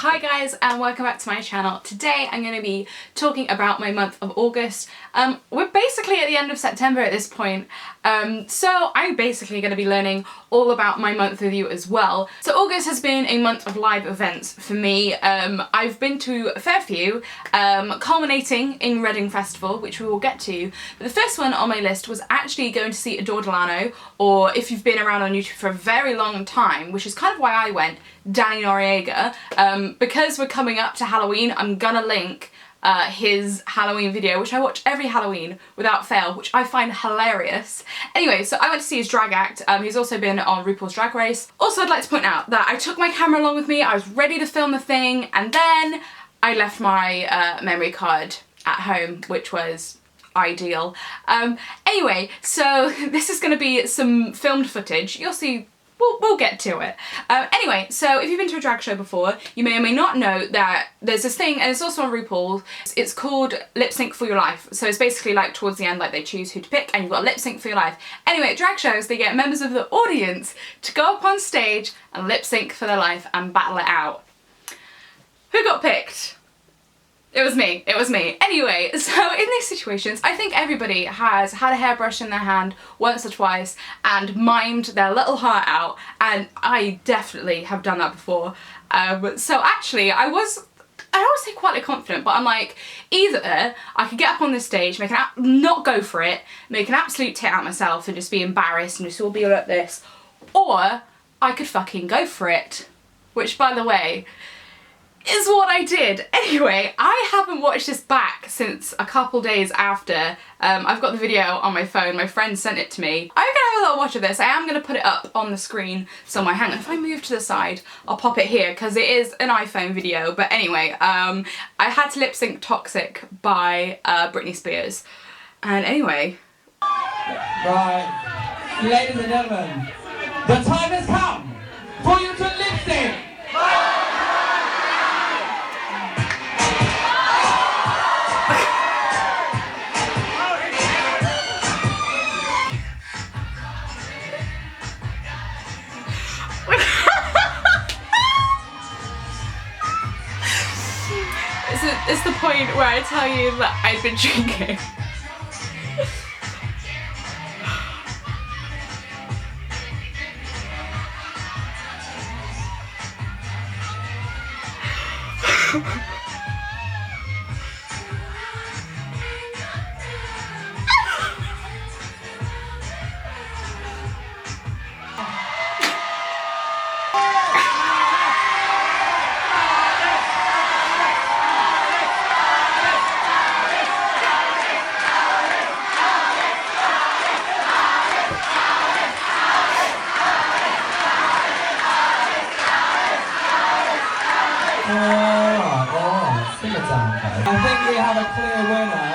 Hi guys and welcome back to my channel. Today I'm going to be talking about my month of August. We're basically at the end of September at this point, so I'm basically going to be learning all about my month with you as well. So August has been a month of live events for me. I've been to a fair few, culminating in Reading Festival, which we will get to. But the first one on my list was actually going to see Adore Delano, or if you've been around on YouTube for a very long time, which is kind of why I went, Danny Noriega. Because we're coming up to Halloween, I'm gonna link his Halloween video, which I watch every Halloween without fail, which I find hilarious. Anyway, so I went to see his drag act. He's also been on RuPaul's Drag Race. Also, I'd like to point out that I took my camera along with me, I was ready to film the thing, and then I left my memory card at home, which was ideal. Anyway, so this is gonna be some filmed footage. You'll see. We'll get to it. Anyway, so if you've been to a drag show before, you may or may not know that there's this thing, and it's also on RuPaul, it's called Lip Sync for Your Life. So it's basically like towards the end, like they choose who to pick and you've got lip sync for your life. Anyway, at drag shows, they get members of the audience to go up on stage and lip sync for their life and battle it out. Who got picked? It was me. Anyway, so in these situations, I think everybody has had a hairbrush in their hand once or twice and mimed their little heart out, and I definitely have done that before. So actually, I don't say quietly confident, but I'm like, either I could get up on this stage, not go for it, make an absolute tit out myself and just be embarrassed and just all be like this, or I could fucking go for it. Which, by the way, is what I did. Anyway, I haven't watched this back since a couple days after. I've got the video on my phone, my friend sent it to me. I'm gonna have a little watch of this. I am gonna put it up on the screen somewhere. Hang on, if I move to the side, I'll pop it here because it is an iPhone video. But anyway, I had to lip sync Toxic by Britney Spears. And anyway. Right, ladies and gentlemen, the time has come for you to lip sync. It's the point where I tell you that I've been drinking. I think we have a clear winner.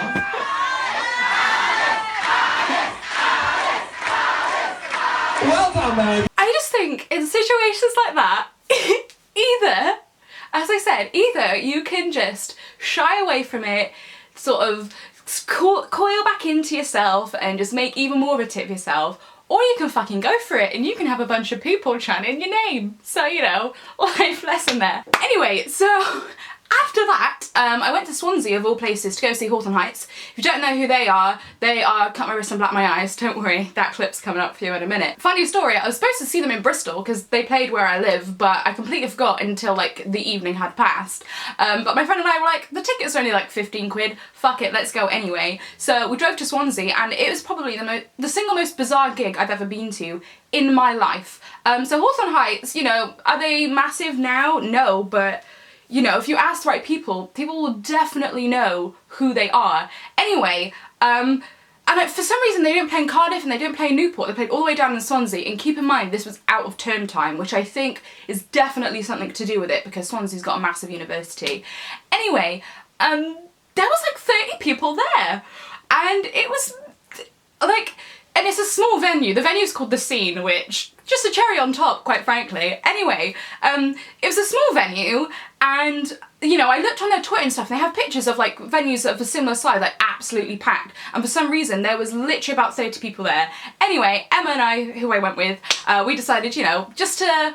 Well done, babe. I just think in situations like that, either, as I said, either you can just shy away from it, sort of coil back into yourself and just make even more of a tit of yourself, or you can fucking go for it and you can have a bunch of people chanting your name. So, you know, life lesson there. Anyway, so after that, I went to Swansea, of all places, to go see Hawthorne Heights. If you don't know who they are Cut My Wrist and Black My Eyes. Don't worry, that clip's coming up for you in a minute. Funny story, I was supposed to see them in Bristol because they played where I live, but I completely forgot until like the evening had passed. But my friend and I were like, the tickets are only like 15 quid, fuck it, let's go anyway. So we drove to Swansea and it was probably the single most bizarre gig I've ever been to in my life. So Hawthorne Heights, you know, are they massive now? No, but you know, if you ask the right people, people will definitely know who they are. Anyway, and for some reason they didn't play in Cardiff and they didn't play in Newport, they played all the way down in Swansea, and keep in mind this was out of term time, which I think is definitely something to do with it because Swansea's got a massive university. Anyway, there was like 30 people there, and it was like, and it's a small venue. The venue's called The Scene, which, just a cherry on top, quite frankly. Anyway, it was a small venue, and, you know, I looked on their Twitter and stuff, and they have pictures of, like, venues of a similar size, like, absolutely packed. And for some reason, there was literally about 30 people there. Anyway, Emma and I, who I went with, we decided, you know, just to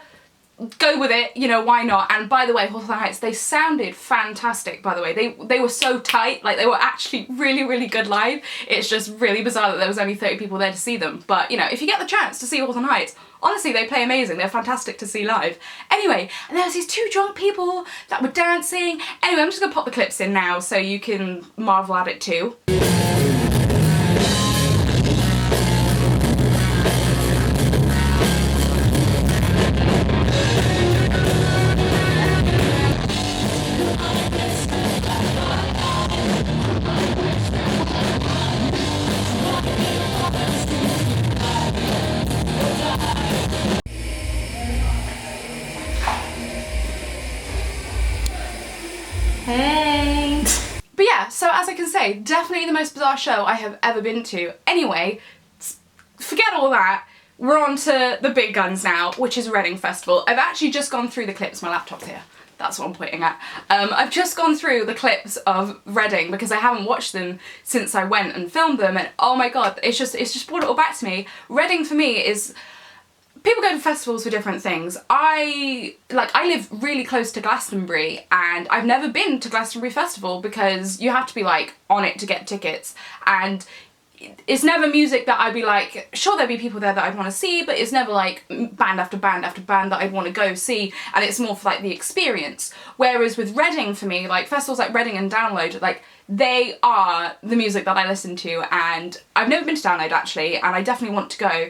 go with it, you know, why not? And by the way, Hawthorne Heights, they sounded fantastic, by the way. They were so tight, like they were actually really, really good live. It's just really bizarre that there was only 30 people there to see them. But, you know, if you get the chance to see Hawthorne Heights, honestly, they play amazing. They're fantastic to see live. Anyway, and there was these two drunk people that were dancing. Anyway, I'm just gonna pop the clips in now so you can marvel at it too. Hey! But yeah, so as I can say, definitely the most bizarre show I have ever been to. Anyway, forget all that. We're on to the big guns now, which is Reading Festival. I've actually just gone through the clips. My laptop's here. That's what I'm pointing at. I've just gone through the clips of Reading because I haven't watched them since I went and filmed them, and oh my god, it's just brought it all back to me. Reading for me is... People go to festivals for different things. I live really close to Glastonbury, and I've never been to Glastonbury Festival because you have to be like on it to get tickets, and it's never music that I'd be like, sure there'd be people there that I'd want to see, but it's never like band after band after band that I'd want to go see, and it's more for like the experience. Whereas with Reading for me, like festivals like Reading and Download, like they are the music that I listen to, and I've never been to Download actually, and I definitely want to go.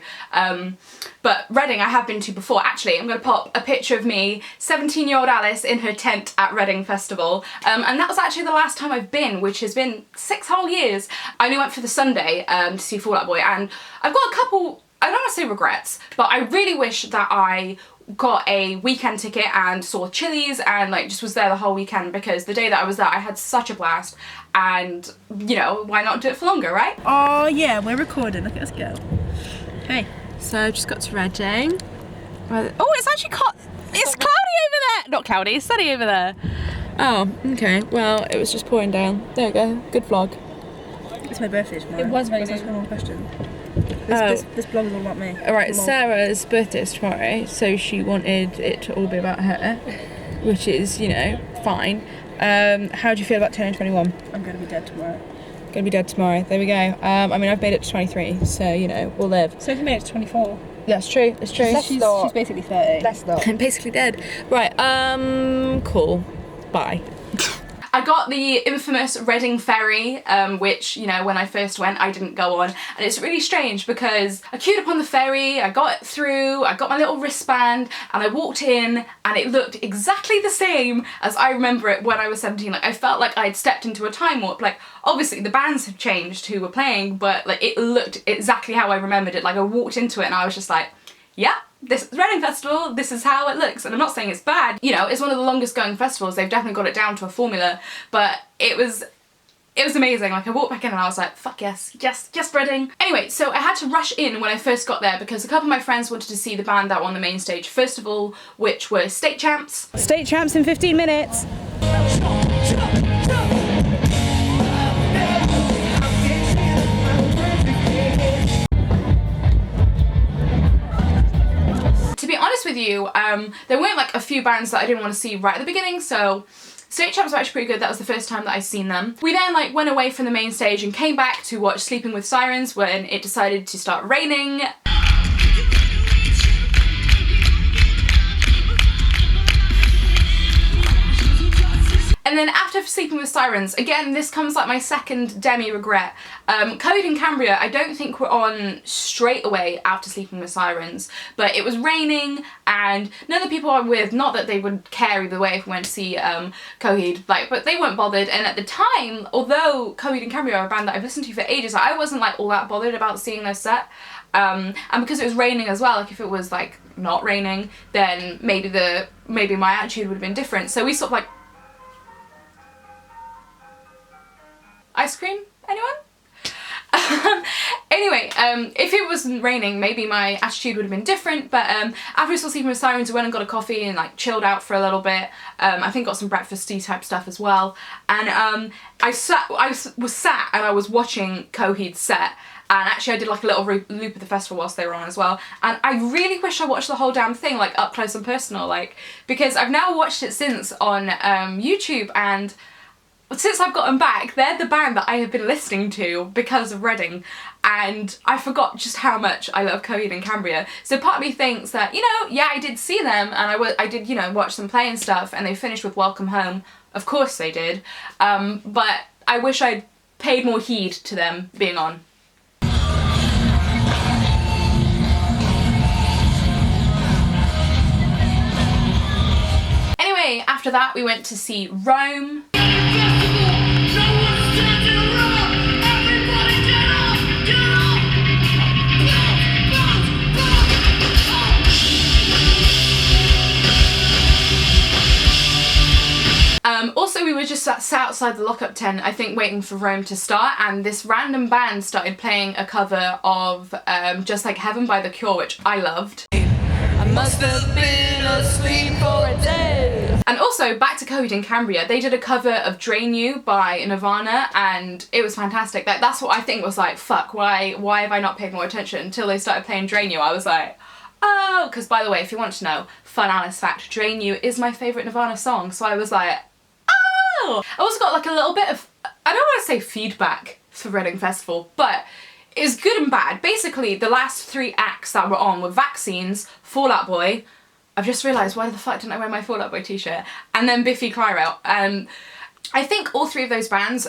But Reading I have been to before. Actually, I'm going to pop a picture of me, 17-year-old Alice in her tent at Reading Festival, and that was actually the last time I've been, which has been 6 whole years. I only went for the Sunday to see Fall Out Boy, and I've got a couple, I don't want to say regrets, but I really wish that I got a weekend ticket and saw Chili's and like just was there the whole weekend, because the day that I was there I had such a blast, and you know, why not do it for longer, right? Oh yeah, we're recording, look at us go. Hey, so I've just got to Reading. Oh, it's actually it's cloudy over there! Not cloudy, it's sunny over there. Oh, okay, well it was just pouring down. There we go, good vlog. It's my birthday tomorrow. It was very good. That's one question. This vlog is all about me. Alright, Sarah's birthday is tomorrow, so she wanted it to all be about her, which is, you know, fine. How do you feel about turning 21? I'm going to be dead tomorrow. Going to be dead tomorrow, there we go. I mean, I've made it to 23, so, you know, we'll live. So if you made it to 24? That's true, that's true. She's basically 30. Let's not. I'm basically dead. Right, cool. Bye. I got the infamous Reading Ferry, which, you know, when I first went, I didn't go on. And it's really strange because I queued up on the ferry, I got it through, I got my little wristband, and I walked in, and it looked exactly the same as I remember it when I was 17. Like, I felt like I'd stepped into a time warp. Like, obviously the bands have changed who were playing, but like, it looked exactly how I remembered it. Like, I walked into it and I was just like, yeah, this is Reading Festival, this is how it looks. And I'm not saying it's bad, you know, it's one of the longest going festivals, they've definitely got it down to a formula, but it was amazing. Like, I walked back in and I was like, fuck yes, yes, Reading. Anyway, so I had to rush in when I first got there because a couple of my friends wanted to see the band that were on the main stage first of all, which were State Champs. State Champs in 15 minutes. To be honest with you, there weren't like a few bands that I didn't want to see right at the beginning, so State Champs were actually pretty good. That was the first time that I'd seen them. We then like went away from the main stage and came back to watch Sleeping with Sirens when it decided to start raining. And then after Sleeping with Sirens, again, this comes like my second demi-regret. Coheed and Cambria, I don't think were on straight away after Sleeping with Sirens, but it was raining and none of the people I'm with, not that they would care either way if we went to see Coheed, like, but they weren't bothered. And at the time, although Coheed and Cambria are a band that I've listened to for ages, I wasn't like all that bothered about seeing their set. And because it was raining as well, like if it was like not raining, then maybe my attitude would have been different. So we sort of like, ice cream? Anyone? Anyway, if it wasn't raining, maybe my attitude would have been different, but after we saw Sleeping with Sirens, we went and got a coffee and like chilled out for a little bit. I think got some breakfasty type stuff as well. And I was sat and I was watching Coheed's set, and actually I did like a little loop of the festival whilst they were on as well, and I really wish I watched the whole damn thing like up close and personal, like, because I've now watched it since on YouTube, and since I've gotten back, they're the band that I have been listening to because of Reading, and I forgot just how much I love Coheed and Cambria. So part of me thinks that, you know, yeah, I did see them, and I did, you know, watch them play and stuff, and they finished with Welcome Home. Of course they did. But I wish I'd paid more heed to them being on. Anyway, after that we went to see Rome. Also, we were just sat outside the lockup tent, I think, waiting for Rome to start, and this random band started playing a cover of Just Like Heaven by The Cure, which I loved. I must have been asleep for a day. And also, back to Coheed and Cambria, they did a cover of Drain You by Nirvana, and it was fantastic. That's what I think was like, fuck, why have I not paid more attention until they started playing Drain You? I was like, oh, because by the way, if you want to know, fun Alice fact, Drain You is my favourite Nirvana song, so I was like, oh! I also got like a little bit of, I don't want to say feedback for Reading Festival, but it's good and bad. Basically, the last 3 acts that were on were Vaccines, Fall Out Boy, I've just realised why the fuck didn't I wear my Fall Out Boy t-shirt, and then Biffy Clyro. I think all 3 of those bands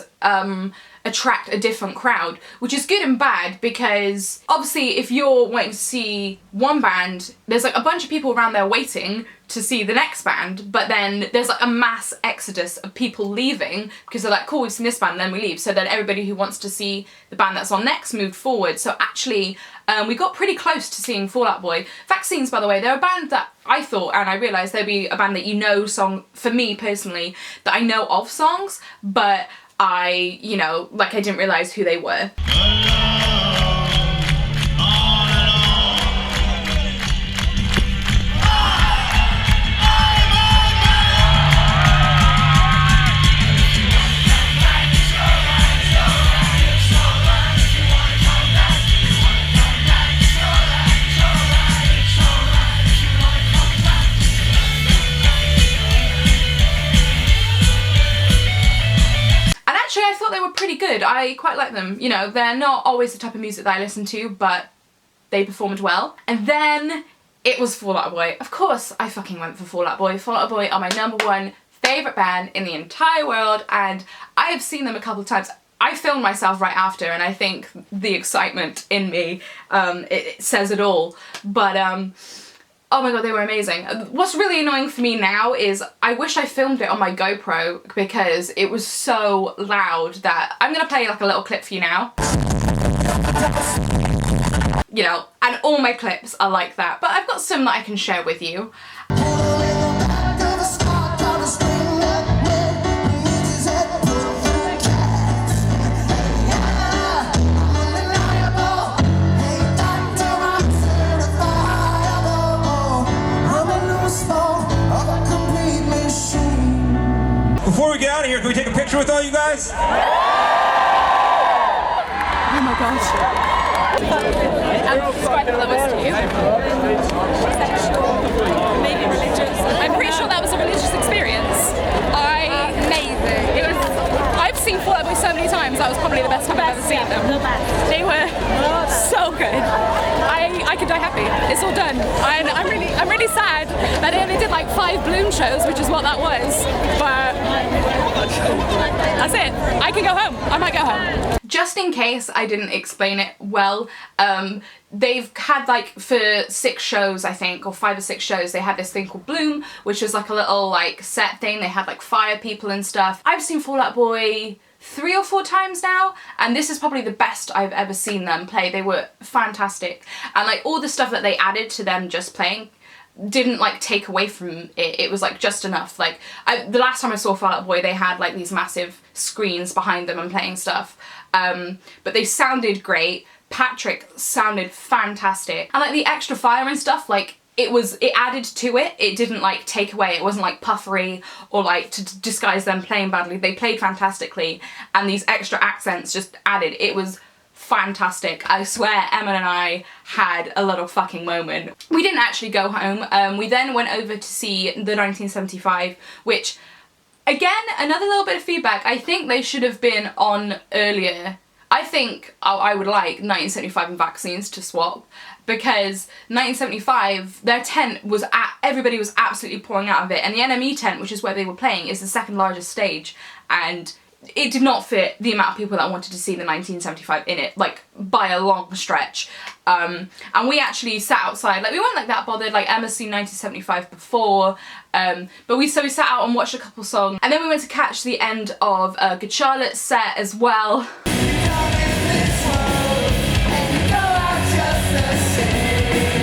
attract a different crowd, which is good and bad, because obviously if you're wanting to see one band, there's like a bunch of people around there waiting to see the next band, but then there's like a mass exodus of people leaving because they're like, cool, we've seen this band, and then we leave. So then everybody who wants to see the band that's on next moved forward. So actually we got pretty close to seeing Fall Out Boy. Vaccines, by the way, they're a band that I thought, and I realised they'd be a band that you know song, for me personally, that I know of songs, but I, you know, like I didn't realise who they were. I thought they were pretty good. I quite like them. You know, they're not always the type of music that I listen to, but they performed well. And then it was Fall Out Boy. Of course I fucking went for Fall Out Boy. Fall Out Boy are my #1 favourite band in the entire world, and I have seen them a couple of times. I filmed myself right after, and I think the excitement in me, it says it all. But oh my god, they were amazing. What's really annoying for me now is I wish I filmed it on my GoPro, because it was so loud that I'm gonna play like a little clip for you now. You know, and all my clips are like that, but I've got some that I can share with you. Before we get out of here, can we take a picture with all you guys? Oh my gosh. I'm describing Lois to you. Maybe religious. I'm pretty sure that was a religious experience. Amazing. It was. I've seen Fall Out Boy so many times. That was probably the best time I've ever seen them. They were so good. I could die happy. It's all done. And I'm really sad that they only did like 5 Bloom shows, which is what that was. But that's it. I can go home. I might go home. Just in case I didn't explain it well, they've had like for 6 shows, I think, or 5 or 6 shows, they had this thing called Bloom, which was like a little like set thing. They had like fire people and stuff. I've seen Fall Out Boy 3 or 4 times now, and this is probably the best I've ever seen them play. They were fantastic, and like all the stuff that they added to them just playing didn't like take away from it. It was like just enough. Like the last time I saw Fall Out Boy, they had like these massive screens behind them and playing stuff, but they sounded great. Patrick sounded fantastic, and like the extra fire and stuff, like it added to it. It didn't like take away. It wasn't like puffery or like to disguise them playing badly. They played fantastically, and these extra accents just added. It was fantastic. I swear Emma and I had a little fucking moment. We didn't actually go home. We then went over to see the 1975, which, again, another little bit of feedback. I think they should have been on earlier. I think I would like 1975 and Vaccines to swap, because 1975, their tent was everybody was absolutely pouring out of it, and the NME tent, which is where they were playing, is the second largest stage, and it did not fit the amount of people that wanted to see the 1975 in it, like, by a long stretch. And we actually sat outside, like, we weren't like that bothered, like, Emma's seen 1975 before, but we sat out and watched a couple songs, and then we went to catch the end of Good Charlotte's set as well.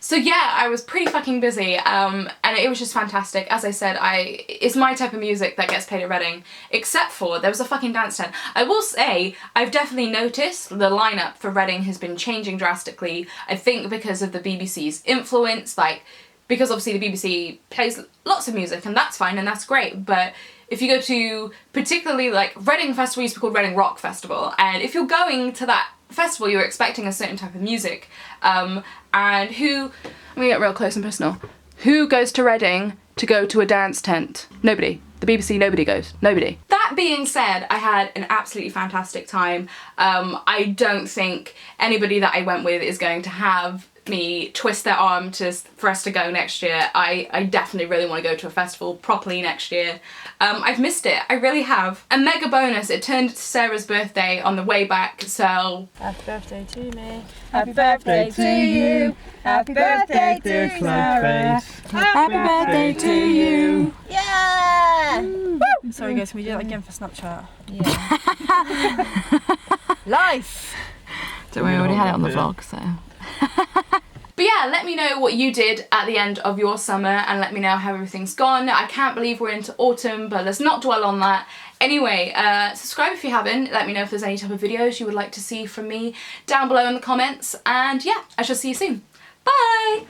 So yeah, I was pretty fucking busy, and it was just fantastic. As I said, it's my type of music that gets played at Reading, except for there was a fucking dance tent. I will say, I've definitely noticed the lineup for Reading has been changing drastically. I think because of the BBC's influence, like, because obviously the BBC plays lots of music, and that's fine and that's great, but if you go to particularly, like, Reading Festival used to be called Reading Rock Festival, and if you're going to that festival, you're expecting a certain type of music, and I'm gonna get real close and personal. Who goes to Reading to go to a dance tent? Nobody. The BBC, nobody goes. Nobody. That being said, I had an absolutely fantastic time. I don't think anybody that I went with is going to have me twist their arm for us to go next year. I definitely really want to go to a festival properly next year. I've missed it, I really have. A mega bonus, it turned Sarah's birthday on the way back, so... Happy birthday to me, happy birthday to you, happy birthday to Sarah, happy birthday to you. Yeah! Woo! Sorry guys, can we do that again for Snapchat? Yeah. Life! Don't worry, we already had it on the vlog, so... But yeah, let me know what you did at the end of your summer, and let me know how everything's gone. I can't believe we're into autumn, but let's not dwell on that. Anyway, subscribe if you haven't. Let me know if there's any type of videos you would like to see from me down below in the comments. And yeah, I shall see you soon. Bye!